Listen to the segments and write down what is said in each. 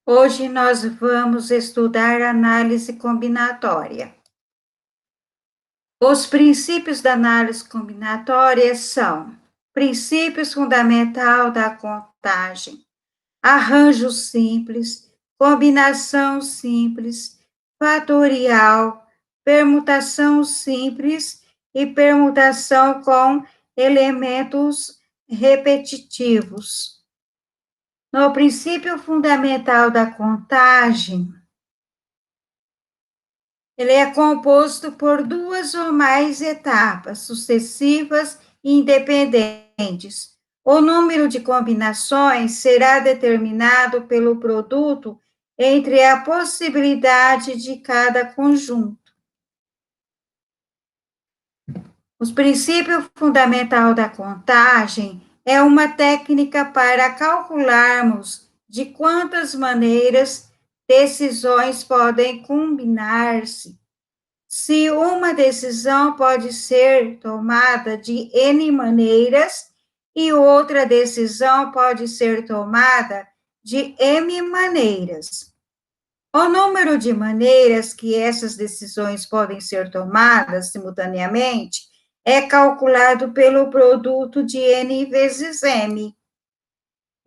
Hoje nós vamos estudar análise combinatória. Os princípios da análise combinatória são: princípios fundamental da contagem, arranjo simples, combinação simples, fatorial, permutação simples e permutação com elementos repetitivos. No princípio fundamental da contagem, ele é composto por duas ou mais etapas sucessivas e independentes. O número de combinações será determinado pelo produto entre a possibilidade de cada conjunto. O princípio fundamental da contagem é uma técnica para calcularmos de quantas maneiras decisões podem combinar-se. Se uma decisão pode ser tomada de N maneiras e outra decisão pode ser tomada de M maneiras. O número de maneiras que essas decisões podem ser tomadas simultaneamente é calculado pelo produto de N vezes M.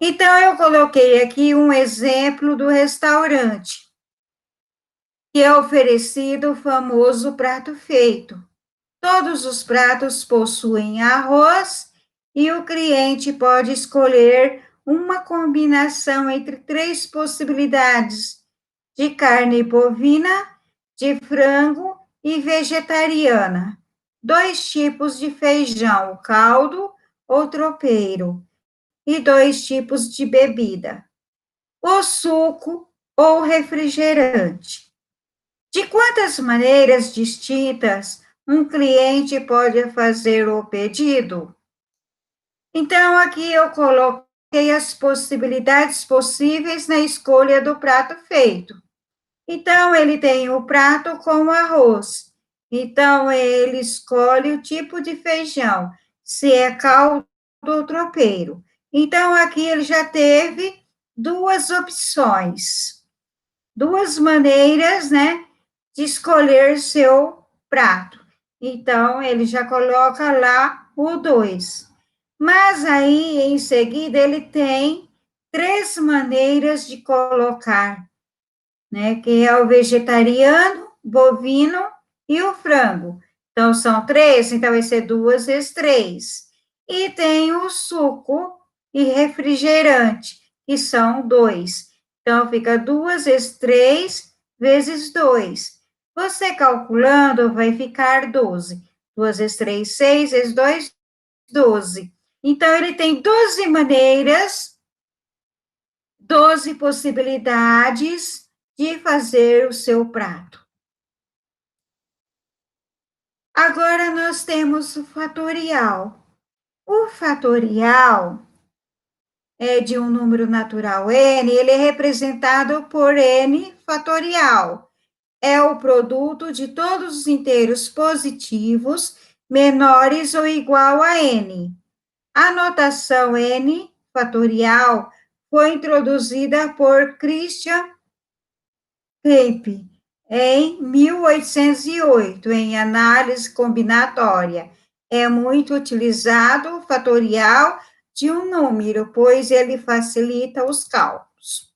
Então, eu coloquei aqui um exemplo do restaurante, que é oferecido o famoso prato feito. Todos os pratos possuem arroz e o cliente pode escolher uma combinação entre três possibilidades de carne bovina, de frango e vegetariana. 2 tipos de feijão, caldo ou tropeiro, e 2 tipos de bebida, o suco ou refrigerante. De quantas maneiras distintas um cliente pode fazer o pedido? Então, aqui eu coloquei as possibilidades possíveis na escolha do prato feito. Então, ele tem o prato com arroz. Então, ele escolhe o tipo de feijão, se é caldo ou tropeiro. Então, aqui ele já teve duas opções, duas maneiras, né, de escolher seu prato. Então, ele já coloca lá o 2. Mas aí, em seguida, ele tem 3 maneiras de colocar, né, que é o vegetariano, bovino e o frango. Então, são 3, então vai ser 2 vezes 3. E tem o suco e refrigerante, que são 2. Então, fica 2 vezes 3 vezes 2. Você calculando, vai ficar 12. 2 vezes 3, 6 vezes 2, 12. Então, ele tem 12 maneiras, 12 possibilidades de fazer o seu prato. Agora nós temos o fatorial. O fatorial é de um número natural n, ele é representado por n fatorial. É o produto de todos os inteiros positivos menores ou igual a n. A notação n fatorial foi introduzida por Christian Kemp em 1808, em análise combinatória. É muito utilizado o fatorial de um número, pois ele facilita os cálculos.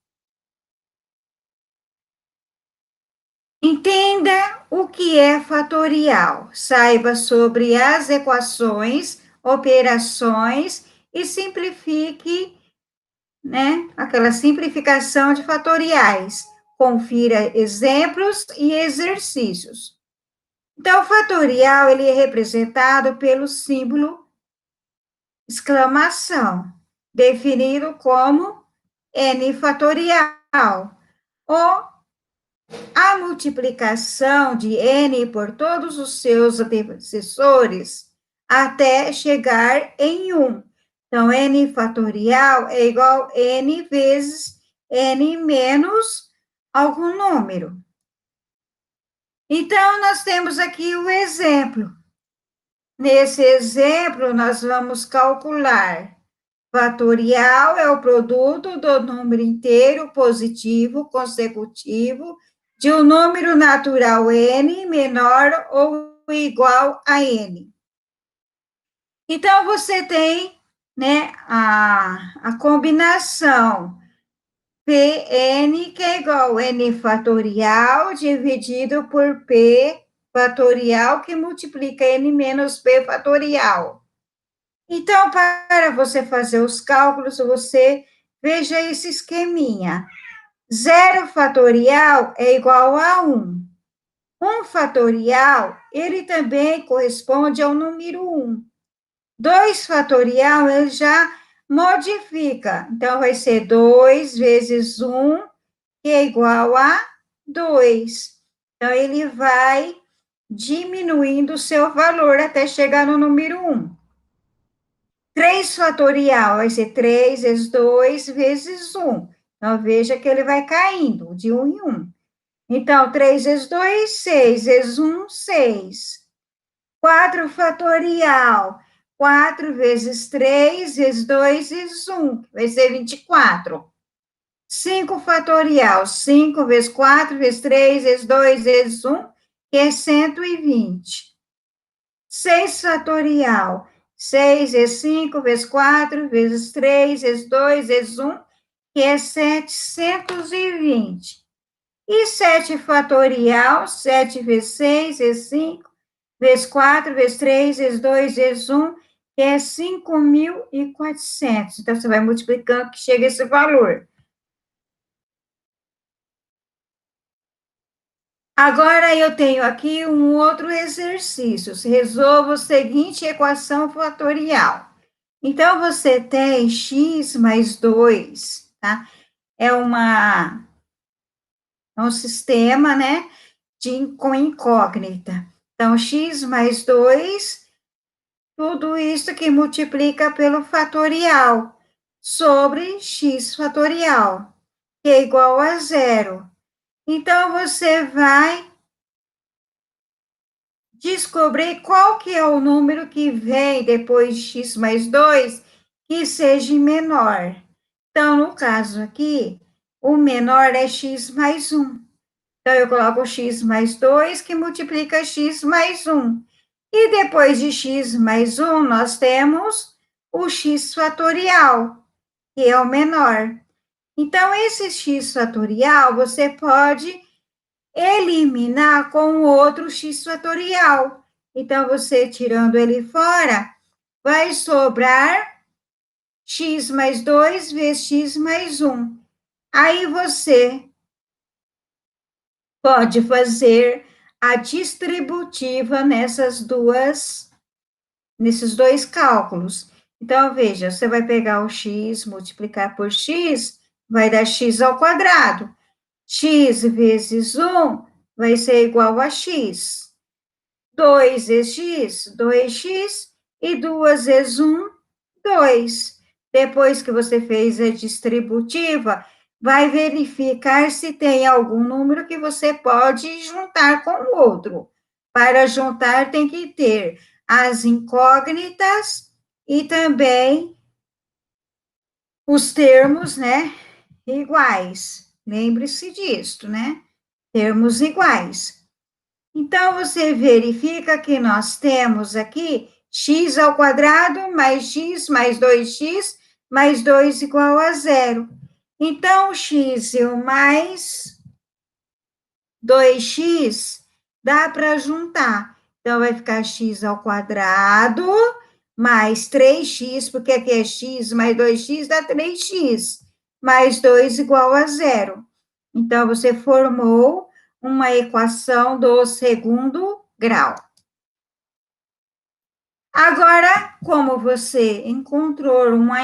Entenda o que é fatorial. Saiba sobre as equações, operações e simplifique, né, aquela simplificação de fatoriais. Confira exemplos e exercícios. Então, o fatorial, ele é representado pelo símbolo exclamação, definido como n fatorial, ou a multiplicação de n por todos os seus antecessores até chegar em 1. Então, n fatorial é igual a n vezes n menos algum número. Então, nós temos aqui o exemplo. Nesse exemplo, nós vamos calcular fatorial é o produto do número inteiro positivo consecutivo de um número natural n menor ou igual a n. Então, você tem, né, a combinação Pn, que é igual a n fatorial dividido por p fatorial, que multiplica n menos p fatorial. Então, para você fazer os cálculos, você veja esse esqueminha. 0 fatorial é igual a 1. 1 fatorial, ele também corresponde ao número 1. 2 fatorial, ele já modifica. Então, vai ser 2 vezes 1, que é igual a 2. Então, ele vai diminuindo o seu valor até chegar no número 1. 3 fatorial vai ser 3 vezes 2 vezes 1. Então, veja que ele vai caindo de 1 em 1. Então, 3 vezes 2, 6 vezes 1, 6. 4 fatorial, 4 vezes 3 vezes 2 vezes 1, vai ser 24. 5 fatorial, 5 vezes 4 vezes 3 vezes 2 vezes 1, que é 120. 6 fatorial, 6 vezes 5 vezes 4 vezes 3 vezes 2 vezes 1, que é 720. E 7 fatorial, 7 vezes 6 vezes 5 vezes 4 vezes 3 vezes 2 vezes 1, que é 5.400. Então, você vai multiplicando que chega esse valor. Agora, eu tenho aqui um outro exercício. Resolva a seguinte equação fatorial. Então, você tem x mais 2, tá? É um sistema, né, com incógnita. Então, x mais 2, tudo isso que multiplica pelo fatorial, sobre x fatorial, que é igual a 0. Então, você vai descobrir qual que é o número que vem depois de x mais 2 que seja menor. Então, no caso aqui, o menor é x mais 1. Então, eu coloco x mais 2, que multiplica x mais 1. E depois de x mais 1, nós temos o x fatorial, que é o menor. Então, esse x fatorial, você pode eliminar com outro x fatorial. Então, você tirando ele fora, vai sobrar x mais 2 vezes x mais 1. Aí, você pode fazer a distributiva nesses dois cálculos. Então, veja, você vai pegar o x, multiplicar por x, vai dar x ao quadrado. X vezes 1 vai ser igual a x. 2 vezes x, 2x, e 2 vezes 1, 2. Depois que você fez a distributiva, vai verificar se tem algum número que você pode juntar com o outro. Para juntar, tem que ter as incógnitas e também os termos, né, iguais. Lembre-se disso, né? Termos iguais. Então, você verifica que nós temos aqui x ao quadrado mais x mais 2x mais 2 igual a 0. Então, o x e o mais 2x dá para juntar. Então, vai ficar x ao quadrado mais 3x, porque aqui é x mais 2x dá 3x, mais 2 igual a 0. Então, você formou uma equação do segundo grau. Agora, como você encontrou uma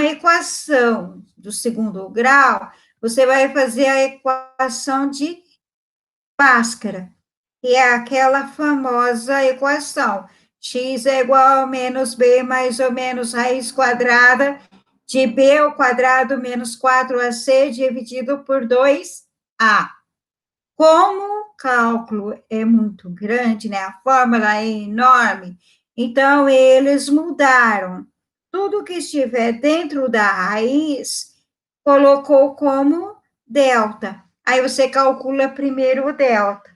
equação do segundo grau, você vai fazer a equação de Bhaskara, que é aquela famosa equação: x é igual a menos b mais ou menos raiz quadrada de b ao quadrado menos 4ac dividido por 2a. Como o cálculo é muito grande, né, a fórmula é enorme, então eles mudaram. tudo que estiver dentro da raiz, colocou como delta. Aí você calcula primeiro o delta.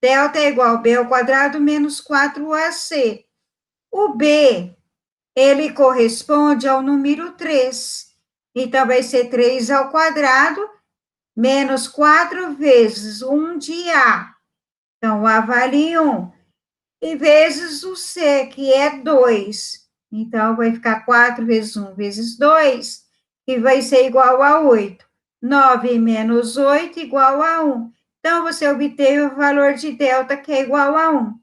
Delta é igual a b ao quadrado menos 4ac. O b, ele corresponde ao número 3. Então, vai ser 3 ao quadrado menos 4 vezes 1 de a. Então, a vale 1. E vezes o c, que é 2. Então, vai ficar 4 vezes 1 vezes 2, que vai ser igual a 8. 9 menos 8 igual a 1. Então, você obteve o valor de delta, que é igual a 1.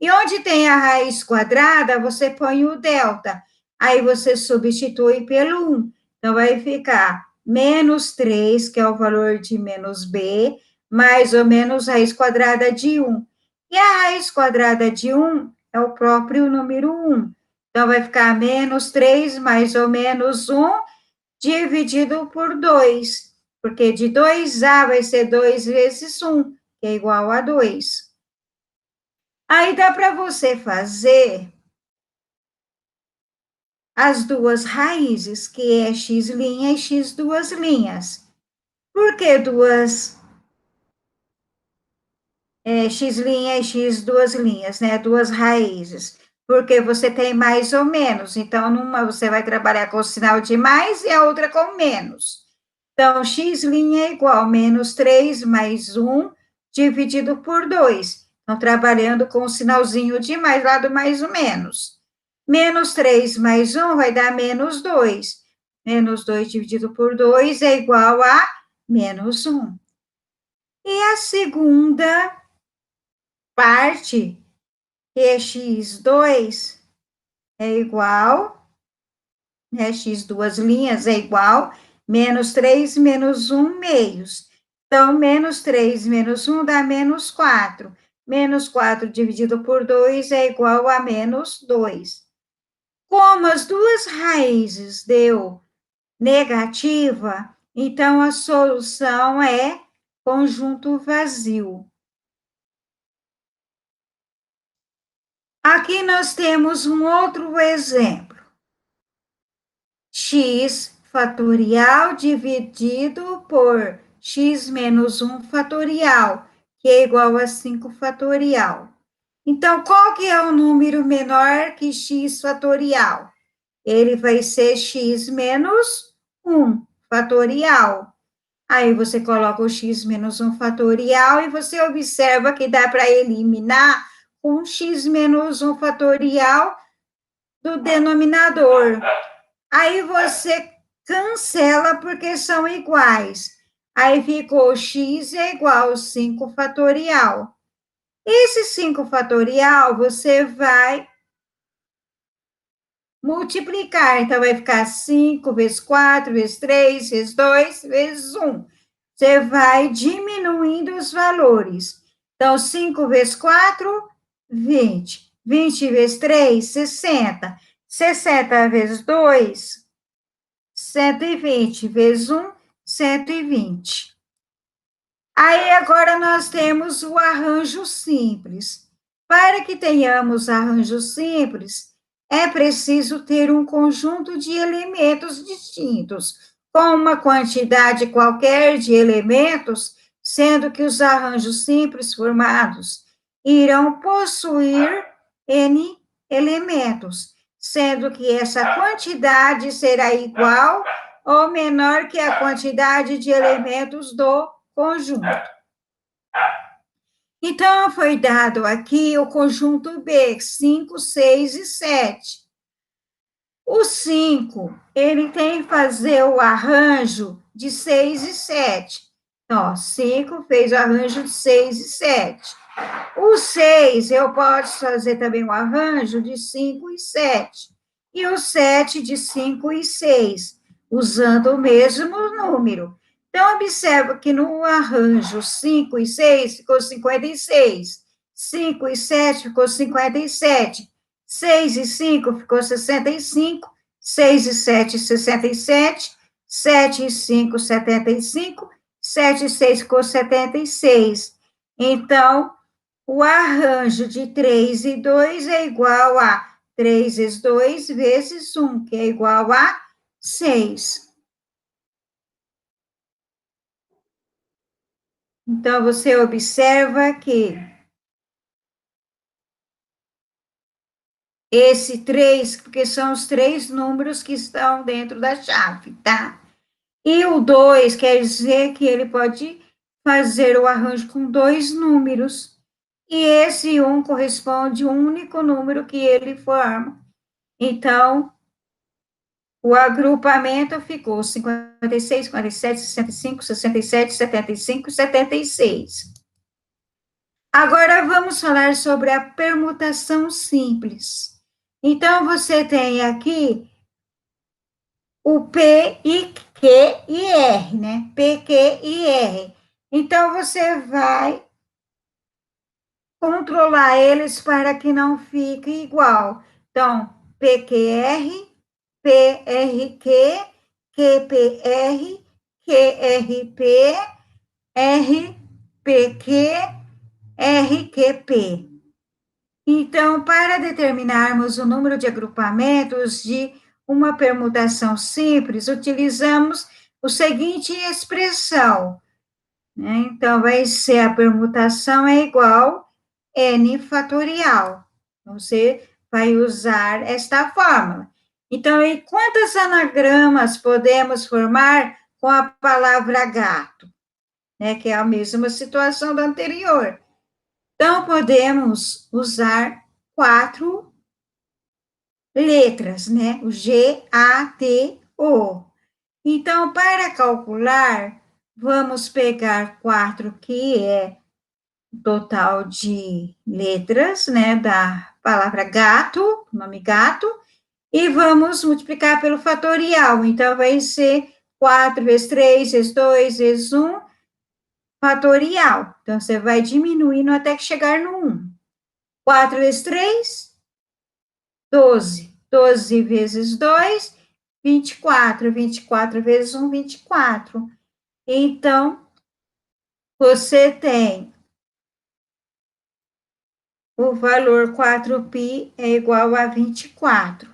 E onde tem a raiz quadrada, você põe o delta. Aí você substitui pelo 1. Então, vai ficar menos 3, que é o valor de menos b, mais ou menos raiz quadrada de 1. E a raiz quadrada de 1 é o próprio número 1. Então, vai ficar menos 3 mais ou menos 1 dividido por 2. Porque de 2a vai ser 2 vezes 1, que é igual a 2. Aí dá para você fazer as duas raízes, que é x' e x duas linhas. Por que x' e x duas linhas, né? Duas raízes. Porque você tem mais ou menos. Então, numa você vai trabalhar com o sinal de mais e a outra com menos. Então, x' é igual a menos 3 mais 1 dividido por 2. Então, trabalhando com o sinalzinho de mais lá do mais ou menos. Menos 3 mais 1 vai dar menos 2. Menos 2 dividido por 2 é igual a menos 1. E a segunda parte, que é x2, é igual, né, x duas linhas é igual, menos 3 menos 1 meios. Então, menos 3 menos 1 dá menos 4. Menos 4 dividido por 2 é igual a menos 2. Como as duas raízes deu negativa, então a solução é conjunto vazio. Aqui nós temos um outro exemplo. X fatorial dividido por x menos 1 fatorial, que é igual a 5 fatorial. Então, qual que é o número menor que x fatorial? Ele vai ser x menos 1 fatorial. Aí você coloca o x menos 1 fatorial e você observa que dá para eliminar um x menos 1 fatorial do denominador. Aí você cancela porque são iguais. Aí ficou x é igual a 5 fatorial. Esse 5 fatorial você vai multiplicar. Então, vai ficar 5 vezes 4, vezes 3, vezes 2, vezes 1. Você vai diminuindo os valores. Então, 5 vezes 4, 20. 20 vezes 3, 60. 60 vezes 2, 120. Vezes 1, 120. Aí, agora, nós temos o arranjo simples. Para que tenhamos arranjo simples, é preciso ter um conjunto de elementos distintos, com uma quantidade qualquer de elementos, sendo que os arranjos simples formados irão possuir N elementos, sendo que essa quantidade será igual ou menor que a quantidade de elementos do conjunto. Então, foi dado aqui o conjunto B, 5, 6 e 7. O 5, ele tem que fazer o arranjo de 6 e 7. Então, 5 fez o arranjo de 6 e 7. O 6, eu posso fazer também o arranjo de 5 e 7. E o 7 de 5 e 6, usando o mesmo número. Então, observa que no arranjo 5 e 6 ficou 56. 5 e 7 ficou 57. 6 e 5 ficou 65. 6 e 7, 67. 7 e 5, 75. 7 e 6 ficou 76. Então, o arranjo de 3 e 2 é igual a 3 vezes 2 vezes 1, que é igual a 6. Então, você observa que esse 3, porque são os 3 números que estão dentro da chave, tá? E o 2 quer dizer que ele pode fazer o arranjo com 2 números. E esse 1 corresponde a um único número que ele forma. Então, o agrupamento ficou 56, 47, 65, 67, 75 e 76. Agora vamos falar sobre a permutação simples. Então, você tem aqui o P, I, Q e R, né? P, Q e R. Então, você vai controlar eles para que não fique igual. Então, PQR, PRQ, QPR, QRP, RPQ, RQP. Então, para determinarmos o número de agrupamentos de uma permutação simples, utilizamos o seguinte expressão, né? Então, vai ser a permutação é igual N fatorial. Você vai usar esta fórmula. Então, e quantos anagramas podemos formar com a palavra gato? Né, que é a mesma situação da anterior. Então, podemos usar 4 letras, né? O G, A, T, O. Então, para calcular, vamos pegar 4, que é o total de letras, né, da palavra gato, nome gato, e vamos multiplicar pelo fatorial. Então, vai ser 4 vezes 3 vezes 2 vezes 1, fatorial. Então, você vai diminuindo até que chegar no 1. 4 vezes 3, 12. 12 vezes 2, 24. 24 vezes 1, 24. Então, você tem o valor 4π é igual a 24.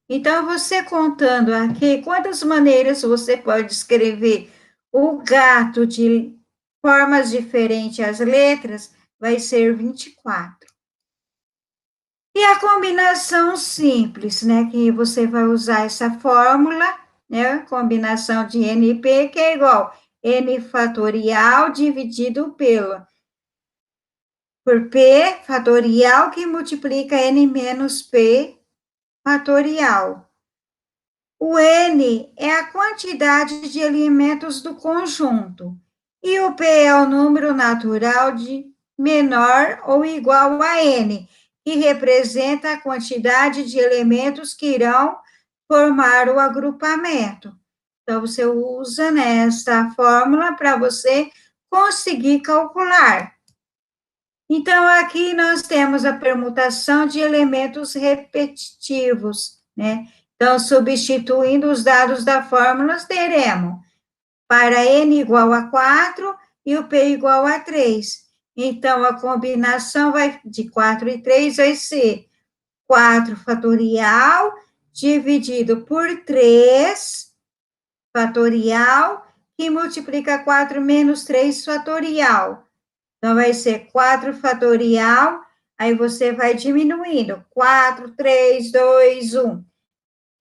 Então, você contando aqui, quantas maneiras você pode escrever o gato de formas diferentes as letras, vai ser 24. E a combinação simples, né, que você vai usar essa fórmula, né, combinação de NP, que é igual N fatorial dividido por P fatorial, que multiplica N menos P fatorial. O N é a quantidade de elementos do conjunto, e o P é o número natural de menor ou igual a N, que representa a quantidade de elementos que irão formar o agrupamento. Então, você usa nesta fórmula para você conseguir calcular. Então, aqui nós temos a permutação de elementos repetitivos, né? Então, substituindo os dados da fórmula, teremos para n igual a 4 e o p igual a 3. Então, a combinação de 4 e 3 vai ser 4 fatorial dividido por 3 fatorial, que multiplica 4 menos 3 fatorial. Então, vai ser 4 fatorial, aí você vai diminuindo. 4, 3, 2, 1.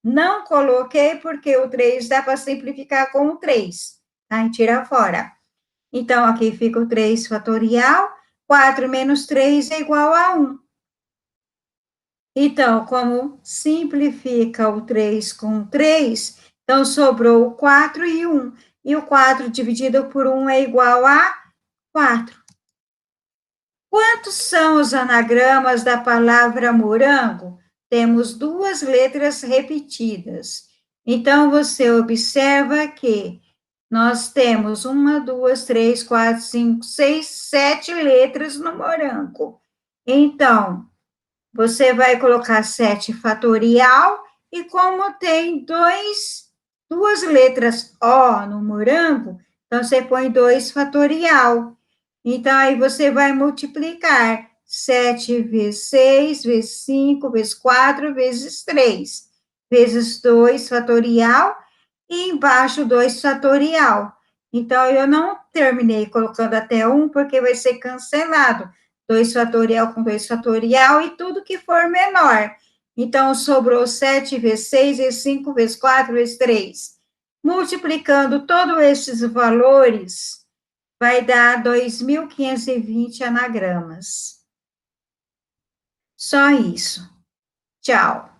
Não coloquei porque o 3 dá para simplificar com o 3, tá? E tira fora. Então, aqui fica o 3 fatorial, 4 menos 3 é igual a 1. Então, como simplifica o 3 com 3, então sobrou o 4 e 1. E o 4 dividido por 1 é igual a 4. Quantos são os anagramas da palavra morango? Temos 2 letras repetidas. Então, você observa que nós temos 1, 2, 3, 4, 5, 6, 7 letras no morango. Então, você vai colocar 7 fatorial, e como tem 2 letras O no morango, então você põe 2 fatorial. Então, aí você vai multiplicar 7 vezes 6, vezes 5, vezes 4, vezes 3, vezes 2 fatorial, e embaixo 2 fatorial. Então, eu não terminei colocando até 1, porque vai ser cancelado. 2 fatorial com 2 fatorial e tudo que for menor. Então, sobrou 7 vezes 6, vezes 5, vezes 4, vezes 3. Multiplicando todos esses valores, vai dar 2.520 anagramas. Só isso. Tchau.